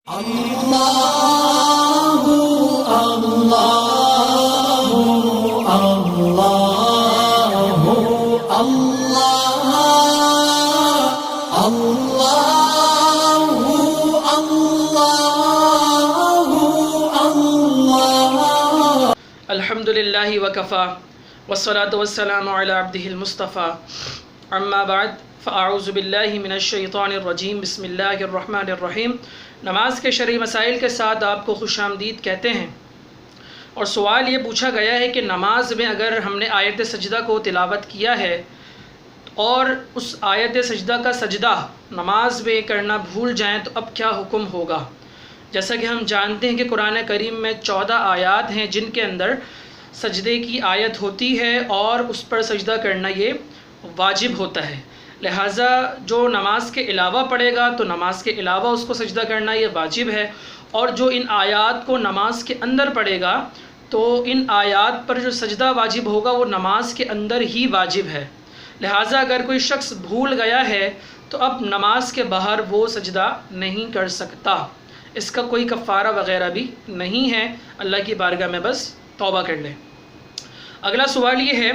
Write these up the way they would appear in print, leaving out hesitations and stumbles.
اللہ اللہ اللہ اللہ اللہ الحمدللہ وکفا والصلاة والسلام علی عبدہ المصطفیٰ اما بعد فاعوذ باللہ من الشیطان الرجیم بسم اللہ الرحمن الرحیم۔ نماز کے شرعی مسائل کے ساتھ آپ کو خوش آمدید کہتے ہیں، اور سوال یہ پوچھا گیا ہے کہ نماز میں اگر ہم نے آیت سجدہ کو تلاوت کیا ہے اور اس آیت سجدہ کا سجدہ نماز میں کرنا بھول جائیں تو اب کیا حکم ہوگا؟ جیسا کہ ہم جانتے ہیں کہ قرآن کریم میں 14 آیات ہیں جن کے اندر سجدے کی آیت ہوتی ہے اور اس پر سجدہ کرنا یہ واجب ہوتا ہے، لہٰذا جو نماز کے علاوہ پڑھے گا تو نماز کے علاوہ اس کو سجدہ کرنا یہ واجب ہے، اور جو ان آیات کو نماز کے اندر پڑھے گا تو ان آیات پر جو سجدہ واجب ہوگا وہ نماز کے اندر ہی واجب ہے، لہٰذا اگر کوئی شخص بھول گیا ہے تو اب نماز کے باہر وہ سجدہ نہیں کر سکتا، اس کا کوئی کفارہ وغیرہ بھی نہیں ہے، اللہ کی بارگاہ میں بس توبہ کر لے۔ اگلا سوال یہ ہے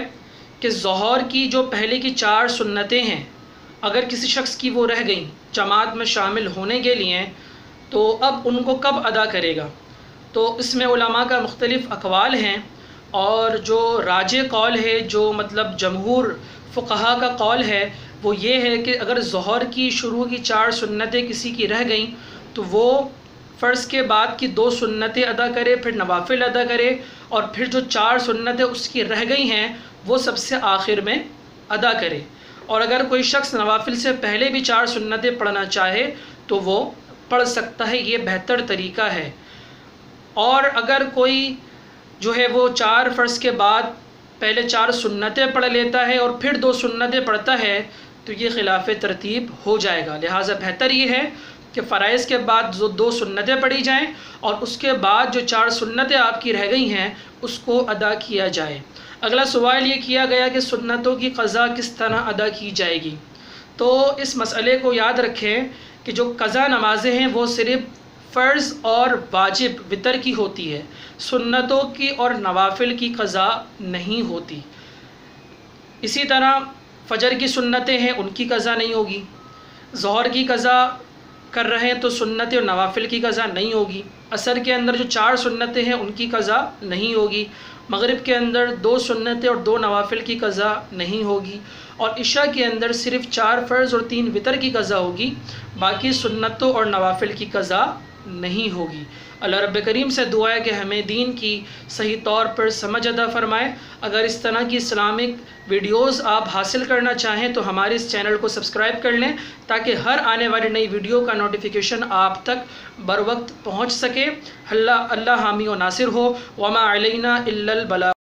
کہ ظہر کی جو پہلے کی 4 سنتیں ہیں اگر کسی شخص کی وہ رہ گئیں جماعت میں شامل ہونے کے لیے تو اب ان کو کب ادا کرے گا؟ تو اس میں علماء کا مختلف اقوال ہیں، اور جو راجح قول ہے، جو مطلب جمہور فقہا کا قول ہے وہ یہ ہے کہ اگر ظہر کی شروع کی 4 سنتیں کسی کی رہ گئیں تو وہ فرض کے بعد کی 2 سنتیں ادا کرے، پھر نوافل ادا کرے، اور پھر جو 4 سنتیں اس کی رہ گئی ہیں وہ سب سے آخر میں ادا کرے۔ اور اگر کوئی شخص نوافل سے پہلے بھی 4 سنتیں پڑھنا چاہے تو وہ پڑھ سکتا ہے، یہ بہتر طریقہ ہے۔ اور اگر کوئی جو ہے وہ 4 فرض کے بعد پہلے 4 سنتیں پڑھ لیتا ہے اور پھر 2 سنتیں پڑھتا ہے تو یہ خلاف ترتیب ہو جائے گا، لہٰذا بہتر یہ ہے کہ فرائض کے بعد جو 2 سنتیں پڑھی جائیں اور اس کے بعد جو 4 سنتیں آپ کی رہ گئی ہیں اس کو ادا کیا جائے۔ اگلا سوال یہ کیا گیا کہ سنتوں کی قضا کس طرح ادا کی جائے گی؟ تو اس مسئلے کو یاد رکھیں کہ جو قضا نمازیں ہیں وہ صرف فرض اور واجب وتر کی ہوتی ہے، سنتوں کی اور نوافل کی قضا نہیں ہوتی۔ اسی طرح فجر کی سنتیں ہیں ان کی قضا نہیں ہوگی، ظہر کی قضا کر رہے ہیں تو سنت اور نوافل کی قضا نہیں ہوگی، عصر کے اندر جو 4 سنتیں ہیں ان کی قضا نہیں ہوگی، مغرب کے اندر 2 سنتیں اور 2 نوافل کی قضا نہیں ہوگی، اور عشاء کے اندر صرف 4 فرض اور 3 وتر کی قضا ہوگی، باقی سنتوں اور نوافل کی قضا نہیں ہوگی۔ اللہ رب کریم سے دعا ہے کہ ہمیں دین کی صحیح طور پر سمجھ عطا فرمائے۔ اگر اس طرح کی اسلامک ویڈیوز آپ حاصل کرنا چاہیں تو ہمارے اس چینل کو سبسکرائب کر لیں تاکہ ہر آنے والی نئی ویڈیو کا نوٹیفیکیشن آپ تک بر وقت پہنچ سکے۔ اللہ حامی و ناصر ہو، وما علینا الا البلاغ۔